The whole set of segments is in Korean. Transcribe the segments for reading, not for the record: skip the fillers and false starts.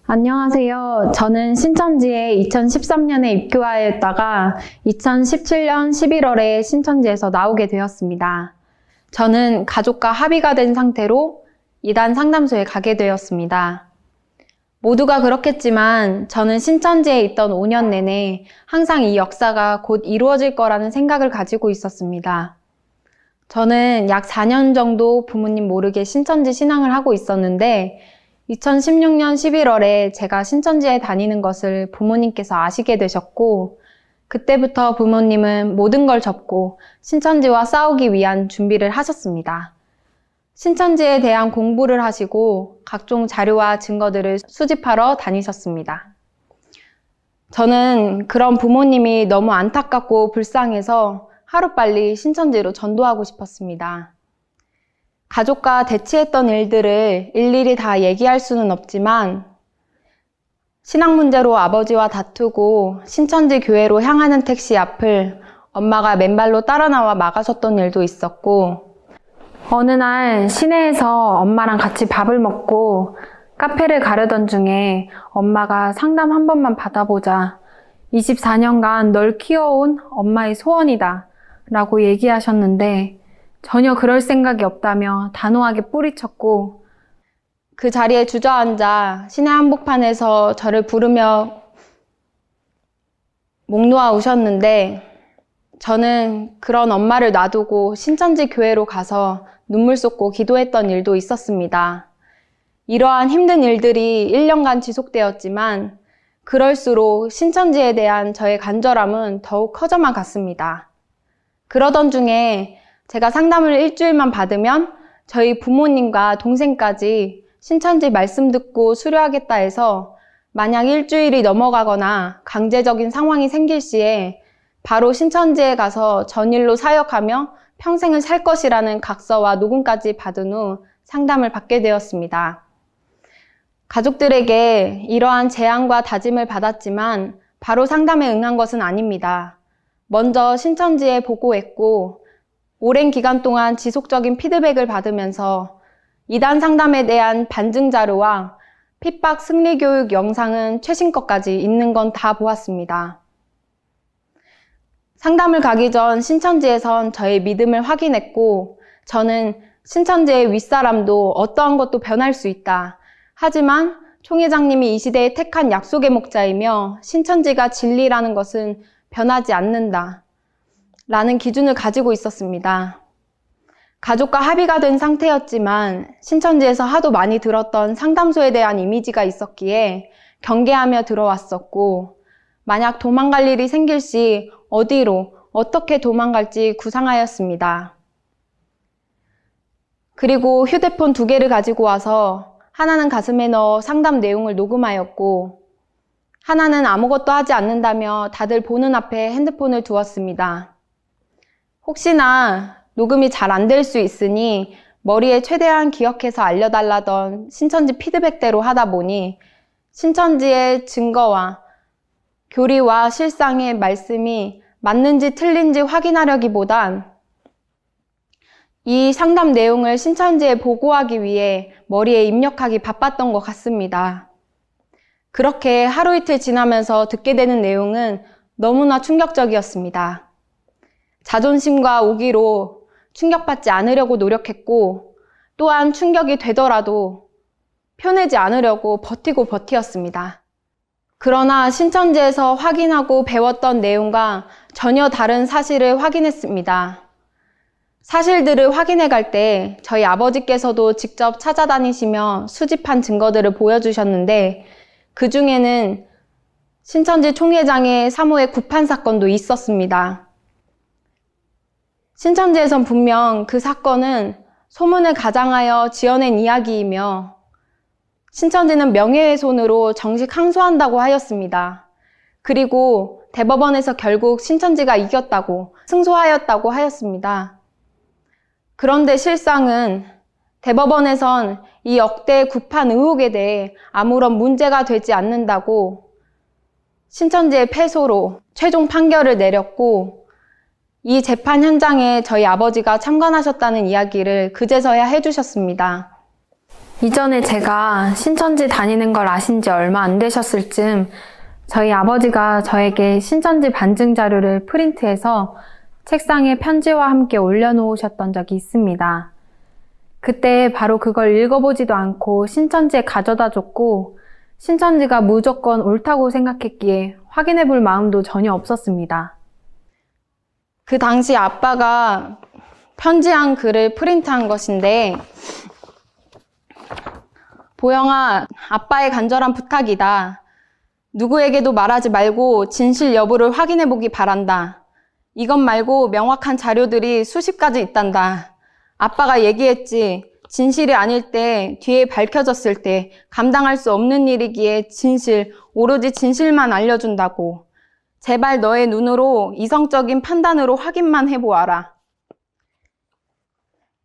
안녕하세요. 저는 신천지에 2013년에 입교하였다가 2017년 11월에 신천지에서 나오게 되었습니다. 저는 가족과 합의가 된 상태로 이단 상담소에 가게 되었습니다. 모두가 그렇겠지만 저는 신천지에 있던 5년 내내 항상 이 역사가 곧 이루어질 거라는 생각을 가지고 있었습니다. 저는 약 4년 정도 부모님 모르게 신천지 신앙을 하고 있었는데 2016년 11월에 제가 신천지에 다니는 것을 부모님께서 아시게 되셨고 그때부터 부모님은 모든 걸 접고 신천지와 싸우기 위한 준비를 하셨습니다. 신천지에 대한 공부를 하시고 각종 자료와 증거들을 수집하러 다니셨습니다. 저는 그런 부모님이 너무 안타깝고 불쌍해서 하루빨리 신천지로 전도하고 싶었습니다. 가족과 대치했던 일들을 일일이 다 얘기할 수는 없지만 신앙 문제로 아버지와 다투고 신천지 교회로 향하는 택시 앞을 엄마가 맨발로 따라 나와 막아섰던 일도 있었고 어느 날 시내에서 엄마랑 같이 밥을 먹고 카페를 가려던 중에 엄마가 상담 한 번만 받아보자. 24년간 널 키워온 엄마의 소원이다 라고 얘기하셨는데 전혀 그럴 생각이 없다며 단호하게 뿌리쳤고 그 자리에 주저앉아 시내 한복판에서 저를 부르며 목 놓아 우셨는데 저는 그런 엄마를 놔두고 신천지 교회로 가서 눈물 쏟고 기도했던 일도 있었습니다. 이러한 힘든 일들이 1년간 지속되었지만 그럴수록 신천지에 대한 저의 간절함은 더욱 커져만 갔습니다. 그러던 중에 제가 상담을 일주일만 받으면 저희 부모님과 동생까지 신천지 말씀 듣고 수료하겠다 해서 만약 일주일이 넘어가거나 강제적인 상황이 생길 시에 바로 신천지에 가서 전일로 사역하며 평생을 살 것이라는 각서와 녹음까지 받은 후 상담을 받게 되었습니다. 가족들에게 이러한 제안과 다짐을 받았지만 바로 상담에 응한 것은 아닙니다. 먼저 신천지에 보고했고 오랜 기간 동안 지속적인 피드백을 받으면서 이단 상담에 대한 반증 자료와 핍박 승리교육 영상은 최신 것까지 있는 건 다 보았습니다. 상담을 가기 전 신천지에선 저의 믿음을 확인했고 저는 신천지의 윗사람도 어떠한 것도 변할 수 있다. 하지만 총회장님이 이 시대에 택한 약속의 목자이며 신천지가 진리라는 것은 변하지 않는다. 라는 기준을 가지고 있었습니다. 가족과 합의가 된 상태였지만 신천지에서 하도 많이 들었던 상담소에 대한 이미지가 있었기에 경계하며 들어왔었고 만약 도망갈 일이 생길 시 어디로 어떻게 도망갈지 구상하였습니다. 그리고 휴대폰 2개를 가지고 와서 하나는 가슴에 넣어 상담 내용을 녹음하였고 하나는 아무것도 하지 않는다며 다들 보는 앞에 핸드폰을 두었습니다. 혹시나 녹음이 잘 안 될 수 있으니 머리에 최대한 기억해서 알려달라던 신천지 피드백대로 하다 보니 신천지의 증거와 교리와 실상의 말씀이 맞는지 틀린지 확인하려기보단 이 상담 내용을 신천지에 보고하기 위해 머리에 입력하기 바빴던 것 같습니다. 그렇게 하루 이틀 지나면서 듣게 되는 내용은 너무나 충격적이었습니다. 자존심과 오기로 충격받지 않으려고 노력했고 또한 충격이 되더라도 펴내지 않으려고 버티고 버티었습니다. 그러나 신천지에서 확인하고 배웠던 내용과 전혀 다른 사실을 확인했습니다. 사실들을 확인해 갈 때 저희 아버지께서도 직접 찾아다니시며 수집한 증거들을 보여주셨는데 그 중에는 신천지 총회장의 사모의 구판 사건도 있었습니다. 신천지에선 분명 그 사건은 소문을 가장하여 지어낸 이야기이며 신천지는 명예훼손으로 정식 항소한다고 하였습니다. 그리고 대법원에서 결국 신천지가 이겼다고 승소하였다고 하였습니다. 그런데 실상은 대법원에선 이 역대 구판 의혹에 대해 아무런 문제가 되지 않는다고 신천지의 패소로 최종 판결을 내렸고 이 재판 현장에 저희 아버지가 참관하셨다는 이야기를 그제서야 해주셨습니다. 이전에 제가 신천지 다니는 걸 아신 지 얼마 안 되셨을 즈음 저희 아버지가 저에게 신천지 반증 자료를 프린트해서 책상에 편지와 함께 올려놓으셨던 적이 있습니다. 그때 바로 그걸 읽어보지도 않고 신천지에 가져다 줬고 신천지가 무조건 옳다고 생각했기에 확인해 볼 마음도 전혀 없었습니다. 그 당시 아빠가 편지한 글을 프린트한 것인데, 보영아, 아빠의 간절한 부탁이다. 누구에게도 말하지 말고 진실 여부를 확인해 보기 바란다. 이것 말고 명확한 자료들이 수십 가지 있단다. 아빠가 얘기했지. 진실이 아닐 때, 뒤에 밝혀졌을 때 감당할 수 없는 일이기에 진실, 오로지 진실만 알려준다고. 제발 너의 눈으로 이성적인 판단으로 확인만 해보아라.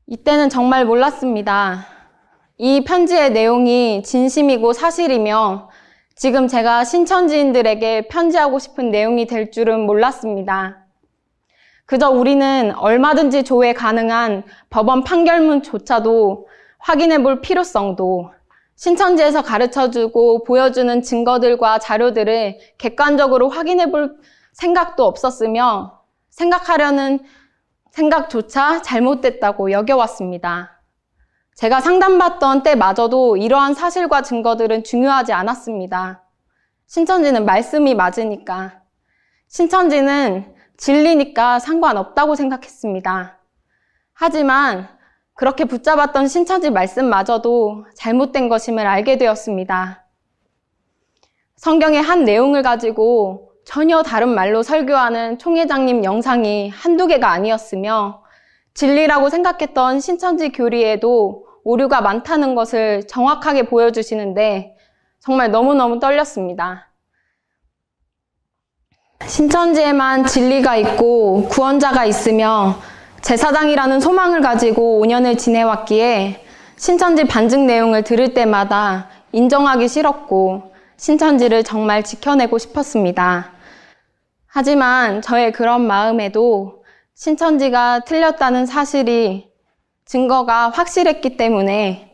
이때는 정말 몰랐습니다. 이 편지의 내용이 진심이고 사실이며 지금 제가 신천지인들에게 편지하고 싶은 내용이 될 줄은 몰랐습니다. 그저 우리는 얼마든지 조회 가능한 법원 판결문조차도 확인해 볼 필요성도, 신천지에서 가르쳐주고 보여주는 증거들과 자료들을 객관적으로 확인해 볼 생각도 없었으며 생각하려는 생각조차 잘못됐다고 여겨왔습니다. 제가 상담받던 때마저도 이러한 사실과 증거들은 중요하지 않았습니다. 신천지는 말씀이 맞으니까, 신천지는 진리니까 상관없다고 생각했습니다. 하지만 그렇게 붙잡았던 신천지 말씀마저도 잘못된 것임을 알게 되었습니다. 성경의 한 내용을 가지고 전혀 다른 말로 설교하는 총회장님 영상이 한두 개가 아니었으며 진리라고 생각했던 신천지 교리에도 오류가 많다는 것을 정확하게 보여주시는데 정말 너무너무 떨렸습니다. 신천지에만 진리가 있고 구원자가 있으며 제사장이라는 소망을 가지고 5년을 지내왔기에 신천지 반증 내용을 들을 때마다 인정하기 싫었고 신천지를 정말 지켜내고 싶었습니다. 하지만 저의 그런 마음에도 신천지가 틀렸다는 사실이 증거가 확실했기 때문에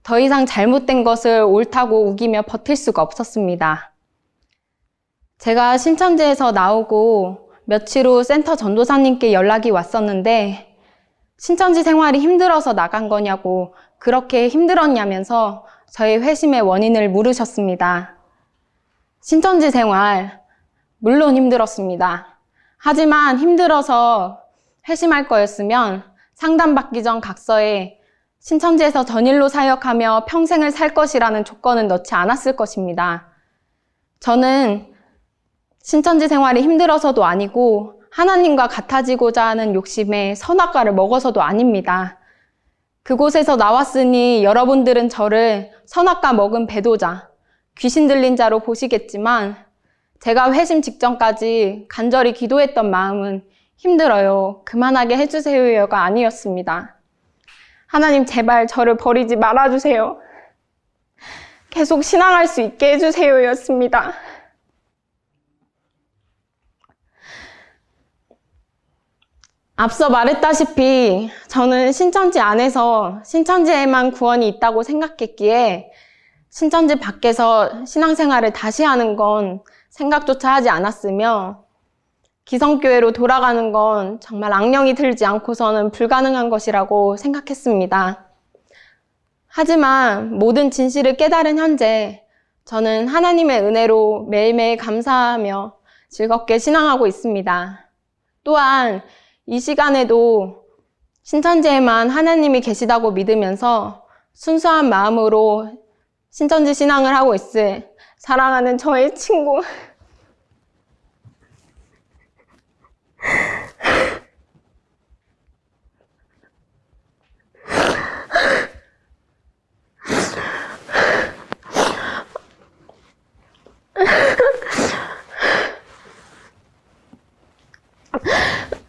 더 이상 잘못된 것을 옳다고 우기며 버틸 수가 없었습니다. 제가 신천지에서 나오고 며칠 후 센터 전도사님께 연락이 왔었는데 신천지 생활이 힘들어서 나간 거냐고 그렇게 힘들었냐면서 저의 회심의 원인을 물으셨습니다. 신천지 생활 물론 힘들었습니다. 하지만 힘들어서 회심할 거였으면 상담받기 전 각서에 신천지에서 전일로 사역하며 평생을 살 것이라는 조건은 넣지 않았을 것입니다. 저는 신천지 생활이 힘들어서도 아니고 하나님과 같아지고자 하는 욕심에 선악과를 먹어서도 아닙니다. 그곳에서 나왔으니 여러분들은 저를 선악과 먹은 배도자, 귀신 들린 자로 보시겠지만 제가 회심 직전까지 간절히 기도했던 마음은 힘들어요, 그만하게 해주세요가 아니었습니다. 하나님 제발 저를 버리지 말아주세요. 계속 신앙할 수 있게 해주세요였습니다. 앞서 말했다시피 저는 신천지 안에서 신천지에만 구원이 있다고 생각했기에 신천지 밖에서 신앙생활을 다시 하는 건 생각조차 하지 않았으며 기성교회로 돌아가는 건 정말 악령이 들지 않고서는 불가능한 것이라고 생각했습니다. 하지만 모든 진실을 깨달은 현재 저는 하나님의 은혜로 매일매일 감사하며 즐겁게 신앙하고 있습니다. 또한 이 시간에도 신천지에만 하나님이 계시다고 믿으면서 순수한 마음으로 신천지 신앙을 하고 있을 사랑하는 저의 친구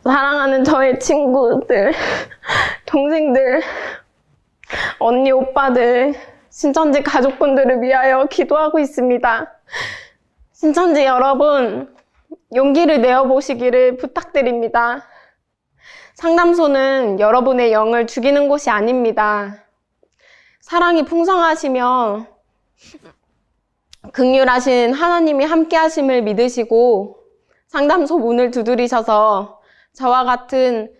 사랑하는 저의 친구들, 동생들, 언니, 오빠들, 신천지 가족분들을 위하여 기도하고 있습니다. 신천지 여러분, 용기를 내어보시기를 부탁드립니다. 상담소는 여러분의 영을 죽이는 곳이 아닙니다. 사랑이 풍성하시며 긍휼하신 하나님이 함께 하심을 믿으시고 상담소 문을 두드리셔서 저와 같은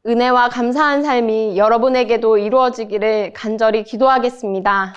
은혜와 감사한 삶이 여러분에게도 이루어지기를 간절히 기도하겠습니다.